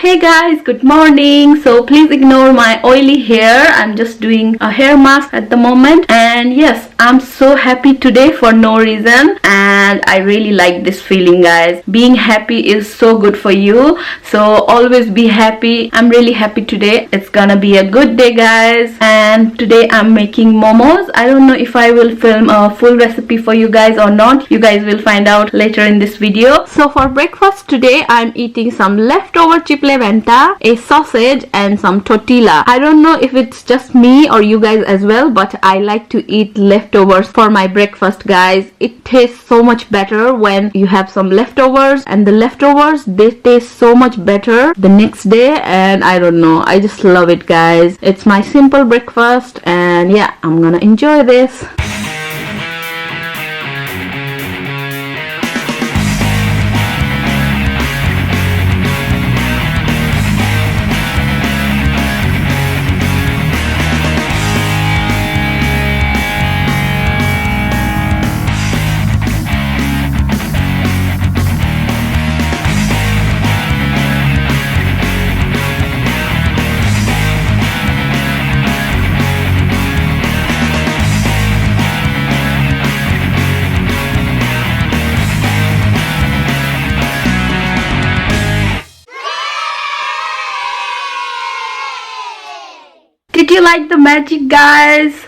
Hey guys, good morning. So please ignore my oily hair. I'm just doing a hair mask at the moment. And yes, I'm so happy today for no reason. And I really like this feeling, guys. Being happy is so good for you. So always be happy. I'm really happy today. It's gonna be a good day, guys. And today I'm making momos. I don't know if I will film a full recipe for you guys or not. You guys will find out later in this video. So for breakfast today, I'm eating some leftover chiple venta, a sausage and some tortilla. I don't know if it's just me or you guys as well, but I like to eat leftovers for my breakfast, guys. It tastes so much better when you have some leftovers, and the leftovers, they taste so much better the next day. And I don't know, I just love it, guys. It's my simple breakfast, and yeah, I'm gonna enjoy this. Did you like the magic, guys?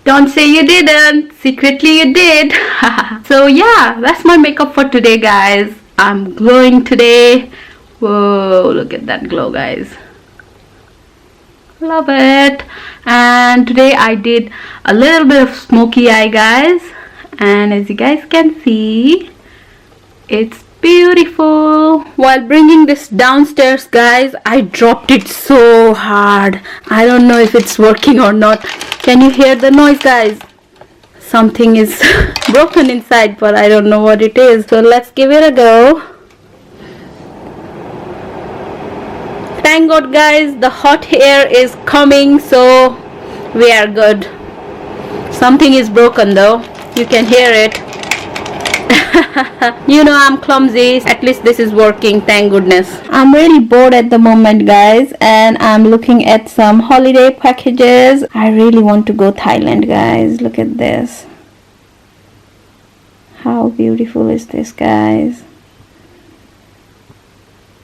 Don't say you didn't. Secretly you did. So yeah, that's my makeup for today, guys. I'm glowing today. Whoa, look at that glow, guys. Love it. And today I did a little bit of smoky eye, guys. And as you guys can see, it's beautiful. While bringing this downstairs, guys, I dropped it so hard. I don't know if it's working or not. Can you hear the noise, guys? Something is broken inside, but I don't know what it is. So let's give it a go. Thank God, guys, the hot air is coming, so we are good. Something is broken though. You can hear it. You know, I'm clumsy. At least this is working, thank goodness. I'm really bored at the moment, guys, and I'm looking at some holiday packages. I really want to go Thailand, guys. Look at this. How beautiful is this, guys?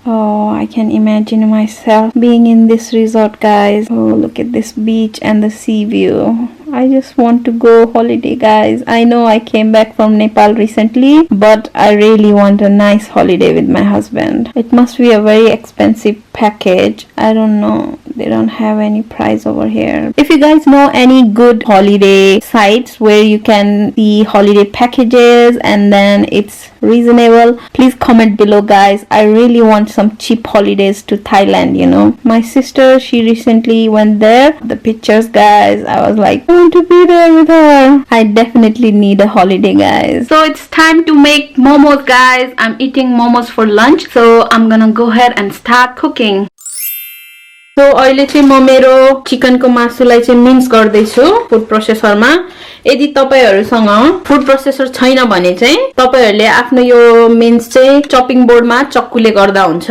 Oh, I can imagine myself being in this resort, guys. Oh, look at this beach and the sea view. I just want to go holiday, guys. I know I came back from Nepal recently, but I really want a nice holiday with my husband. It must be a very expensive package. I don't know. They don't have any price over here. If you guys know any good holiday sites where you can see holiday packages and then it's reasonable, please comment below, guys. I really want some cheap holidays to Thailand, you know. My sister, she recently went there. The pictures, guys, I was like, I want to be there with her. I definitely need a holiday, guys. So it's time to make momos, guys. I'm eating momos for lunch, so I'm gonna go ahead and start cooking. So अहिले चाहिँ म मेरो चिकनको मासुलाई चाहिँ means गर्दैछु food प्रोसेसरमा. यदि तपाईहरुसँग food processor छैन भने चाहिँ तपाईहरुले आफ्नो यो मिन्स चाहिँ चपिङ बोर्डमा चक्कुले गर्दा हुन्छ.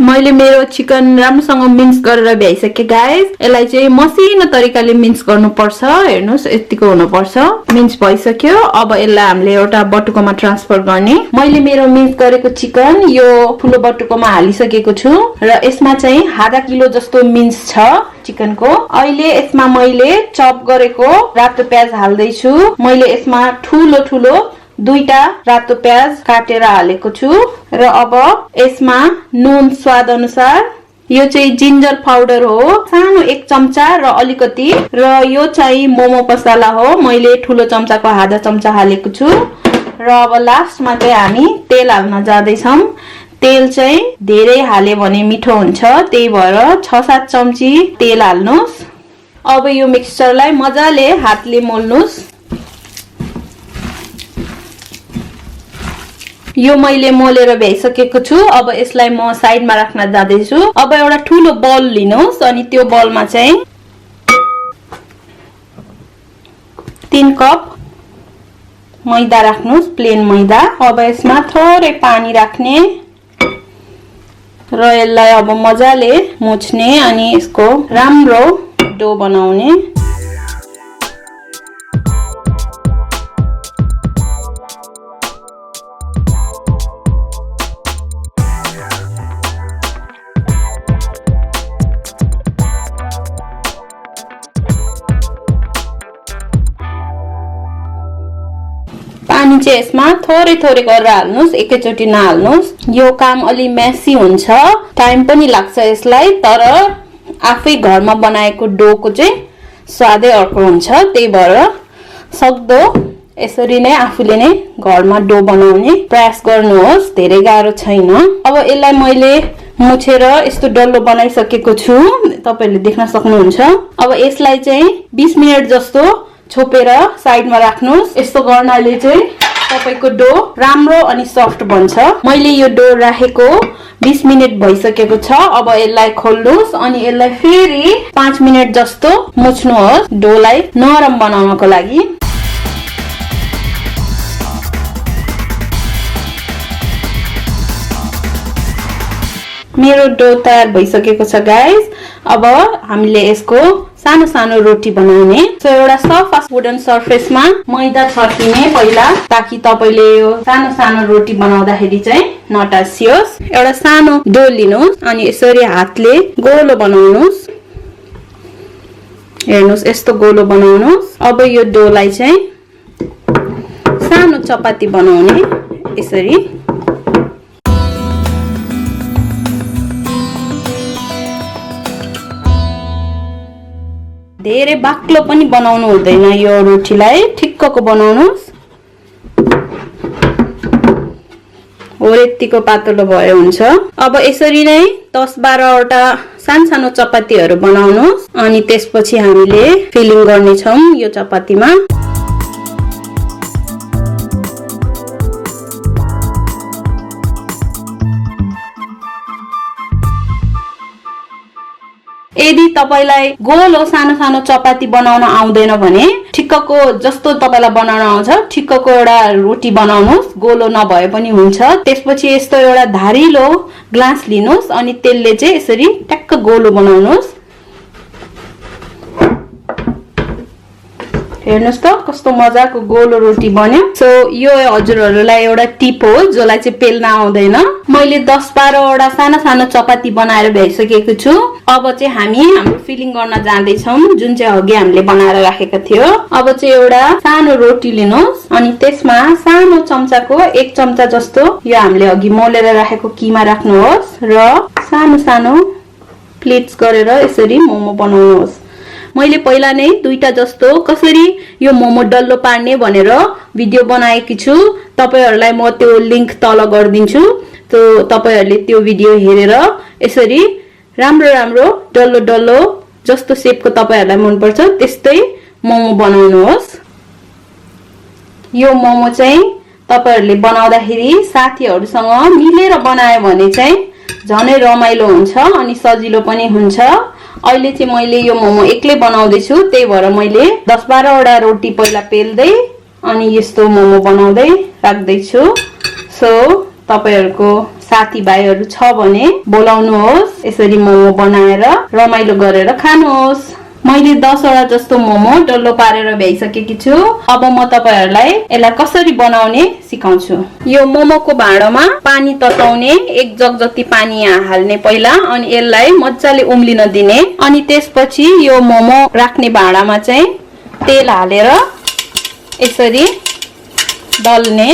मैले मेरो चिकन राम्रोसँग मिन्स गरेर भ्याइसके, गाइस. यसलाई चाहिँ मसिनो तरिकाले मिन्स गर्नुपर्छ. हेर्नुस्, यतिको हुनुपर्छ. मिन्स भइसक्यो. अब यसलाई हामीले एउटा बटुकोमा ट्रान्सफर गर्ने. मैले मेरो मिन्स गरेको चिकन यो ठुलो बटुकोमा हालिसकेको छु र यसमा चाहिँ आधा किलो जस्तो मिन्स छ चिकनको. अहिले यसमा मैले चप गरेको रातो प्याज हाल्दै छु. मैले यसमा ठुलो ठुलो दुईटा रातो प्याज काटेर हालेको छु र अब यसमा नुन स्वाद अनुसार. यो चाहिँ जिन्जर पाउडर हो, सानो 1 चम्चा र अलिकति, र यो चाहिँ मोमो मसाला हो. मैले ठुलो चम्चाको आधा चम्चा हालेको छु र अब लास्टमा चाहिँ हामी तेल हाल्न जाँदै छौं. तेल चाहिँ धेरै हाले भने मिठो हुन्छ, त्यही भएर 6-7 चम्ची तेल हाल्नुस्. अब यो मिक्सचरलाई मजाले हातले मोल्नुस्. यो मैले मोलेर भ्याइसकेको छु. अब यसलाई म साइडमा राख्न जाँदैछु. अब एउटा ठुलो बल लिनुस् अनि त्यो बलमा चाहिँ 3 कप मैदा राख्नुस्, प्लेन मैदा। अब यसमा थोरै पानी राख्ने र यसलाई अब मजाले मुछ्ने अनि यसको राम्रो डो बनाउने। पानी चाहिँ यसमा थोरै थोरै गरेर हाल्नुस्, एकैचोटी नहाल्नुस्। यो काम अलि मेसी हुन्छ, टाइम पनि लाग्छ यसलाई, तर आफै घरमा बनाएको डोको चाहिँ स्वादै अर्को हुन्छ। त्यही भएर सक्दो यसरी नै आफूले नै घरमा डो बनाउने प्रयास गर्नुहोस्, धेरै गाह्रो छैन। अब यसलाई मैले मुछेर यस्तो डल्लो बनाइसकेको छु, तपाईहरुले देख्न सक्नुहुन्छ। अब यसलाई चाहिँ 20 मिनेट जस्तो छोपेर साइडमा राख्नुस्। यस्तो गर्नाले चाहिँ तपाईको डो राम्रो अनि सफ्ट बन्छ। मैले यो डो राखेको 20 मिनेट भइसकेको छ। अब यसलाई खोल्नुस् अनि यसलाई फेरि 5 मिनेट जस्तो मुछ्नुहोस् डोलाई नरम बनाउनको लागि। मेरो डो तयार भइसकेको छ गाइस। अब हामीले यसको सानो सानो रोटी बनाउने। सो एउटा सफा वुडन सर्फेसमा मैदा छर्किने पहिला, ताकि तपाईले यो सानो सानो रोटी बनाउँदाखेरि चाहिँ नटासियोस्। एउटा सानो डो लिनुस् अनि यसरी हातले गोलो बनाउनुस्। हेर्नुस्, यस्तो गोलो बनाउनुस्। अब यो डोलाई चाहिँ सानो चपाती बनाउने यसरी। धेरै बाक्लो पनि बनाउनु हुँदैन, यो रोटीलाई ठिक्कको बनाउनुस्। हो यतिको पातलो भए हुन्छ। अब यसरी नै 10-12 वटा सानो चपातीहरू बनाउनुस् अनि त्यसपछि हामीले फिलिङ गर्ने छौं यो चपातीमा। यदि तपाईलाई गोलो सानो सानो चपाती बनाउन आउँदैन भने ठिक्कको जस्तो तपाईलाई बनाउन आउँछ ठिक्कको एउटा रोटी बनाउनुस्, गोलो नभए पनि हुन्छ। त्यसपछि यस्तो एउटा धारिलो ग्लास लिनुस् अनि त्यसले चाहिँ यसरी टक्क गोलो बनाउनुस्। हेर्नुस् त कस्तो मजाको गोलो रोटी बन्यो। सो यो हजुरहरुलाई एउटा टिप हो जसलाई चाहिँ पेल्न आउँदैन। मैले 10-12 वटा सानो सानो चपाती बनाएर भ्याइसकेको छु। अब चाहिँ हामी हाम्रो फिलिङ गर्न जाँदै छौं, जुन चाहिँ अघि हामीले बनाएर राखेको थियो। अब चाहिँ एउटा सानो रोटी लिनुस् अनि त्यसमा सानो चम्चाको 1 चम्चा जस्तो यो हामीले अघि मोलेर राखेको किमा राख्नुहोस् र सानो सानो प्लेट्स गरेर यसरी मोमो बनाउनुहोस्। मैले पहिला नै 2टा जस्तो कसरी यो मोमो डल्लो पार्ने भनेर भिडियो बनाएकी छु। तपाईहरुलाई म त्यो लिंक तल गर्दिन्छु। तो तपाईहरुले त्यो भिडियो हेरेर यसरी राम्रो राम्रो डल्लो डल्लो जस्तो शेपको तपाईहरुलाई मन पर्छ त्यस्तै मोमो बनाउनुहोस्। यो मोमो चाहिँ तपाईहरुले बनाउँदाखेरि साथीहरुसँग मिलेर बनायो भने चाहिँ झनै रमाइलो हुन्छ अनि सजिलो पनि हुन्छ। अहिले चाहिँ मैले यो मोमो एक्लै बनाउँदै छु, त्यही भएर मैले 10-12 वटा रोटी पहिला पेल्दै अनि यस्तो मोमो बनाउँदै राख्दै छु। सो तपाईहरुको साथीभाइहरु छ भने बोलाउनुहोस्, यसरी मोमो बनाएर रमाइलो गरेर खानुहोस्। मैले 10 वटा जस्तो मोमो डल्लो पारेर भ्याइसकेकी छु। अब म तपाईहरुलाई यसलाई कसरी बनाउने सिकाउँछु। यो मोमोको भाँडोमा पानी तताउने 1 जग जति पानी यहाँ हाल्ने पहिला अनि यसलाई मज्जाले उम्लिन दिने अनि त्यसपछि यो मोमो राख्ने भाँडामा चाहिँ तेल हालेर यसरी दल्ने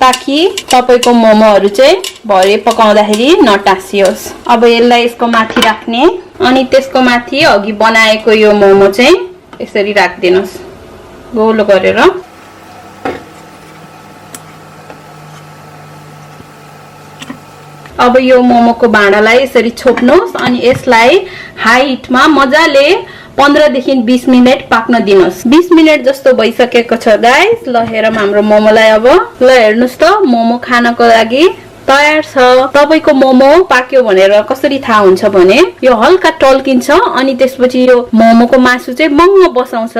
ताकि तपाईको मोमोहरु चाहिँ भरे पकाउँदाखेरि नटासियोस्। अब यसलाई यसको माथि राख्ने अनि त्यसको माथि अघि बनाएको यो मोमो चाहिँ यसरी राख्दिनुस् गोलो गरेर। अब यो मोमोको भाँडालाई यसरी छोप्नुस् अनि यसलाई हाई हिटमा मजाले 15 देखि 20 मिनेट पाक्न दिनुस्। 20 मिनेट जस्तो भइसकेको छ गाइस। ल हेरौँ हाम्रो मोमोलाई अब। ल हेर्नुस् त मोमो खानको लागि तयार छ। तपाईको मोमो पाक्यो भनेर कसरी थाहा हुन्छ भने यो हल्का टल्किन्छ अनि त्यसपछि यो मोमोको मासु चाहिँ मङ्ग बसाउँछ।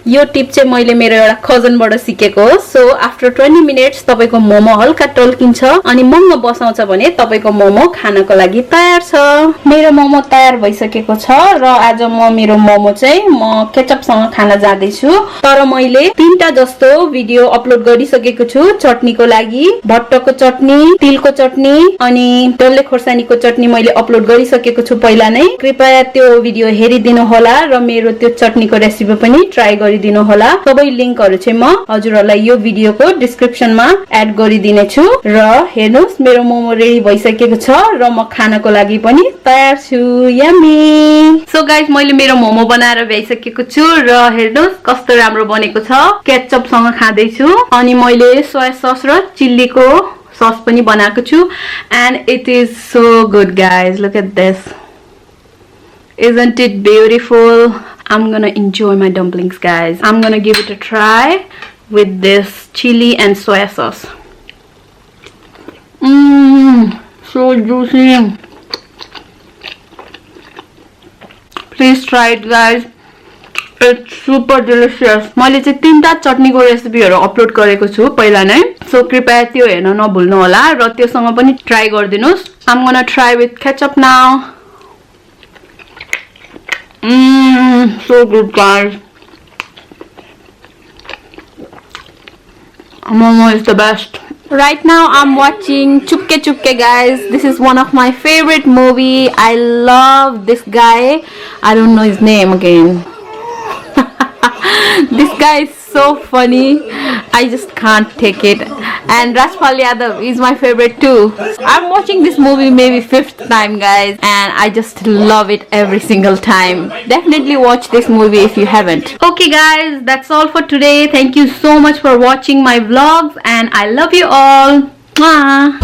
यो टिप चाहिँ मैले मेरो एउटा कजनबाट सिकेको हो। सो आफ्टर 20 मिनेट्स तपाईको मोमो हल्का टल्किन्छ अनि मङ्ग बसाउँछ भने तपाईको मोमो खानको लागि तयार छ। मेरो मोमो तयार भइसकेको छ र आज म मेरो मोमो चाहिँ म केचपसँग खान जाँदै छु। तर मैले 3टा जस्तो भिडियो अपलोड गरिसकेको छु चटनीको लागि। भट्टको चटनी, तिलको चटनी अनि डल्ले खोर्सानीको चटनी मैले अपलोड गरिसकेको छु पहिला नै। कृपया त्यो भिडियो हेरिदिनु होला र मेरो त्यो चटनीको रेसिपी पनि ट्राई गरिदिनु होला। सबै लिंकहरु चाहिँ म हजुरहरुलाई यो भिडियोको डिस्क्रिप्सनमा एड गरिदिने छु। र हेर्नुस् मेरो मोमो रेडी भइसकेको छ र म खानको लागि पनि तयार छु। यम्मी। सो गाइस मैले मेरो मोमो बनाएर भ्याइसकेको छु र हेर्नुस् कस्तो राम्रो बनेको छ। केचप सँग खाँदै छु अनि मैले सोया सस र चिल्लीको सस पनि बनाएको छु and it is so good guys, look at this, isn't it beautiful? I'm gonna enjoy my dumplings guys. I'm gonna give it a try with this chili and soya sauce. So juicy. Please try it guys, it's super delicious. मैले चाहिँ 3टा चटनीको रेसिपीहरु upload गरेको छु पहिला नै। So कृपया त्यो हेर्न नभुल्नु होला र त्योसँग पनि try गरिदिनुस्। I'm gonna try with ketchup now. So good guys. Momo is the best. Right now I'm watching Chupke Chupke guys. This is one of my favorite movie. I love this guy. I don't know his name again. This guy is so funny. I just can't take it. And Rajpal Yadav is my favorite too. I'm watching this movie maybe 5th time guys and I just love it every single time. Definitely watch this movie if you haven't. Okay guys, that's all for today. Thank you so much for watching my vlogs and I love you all. Mwah.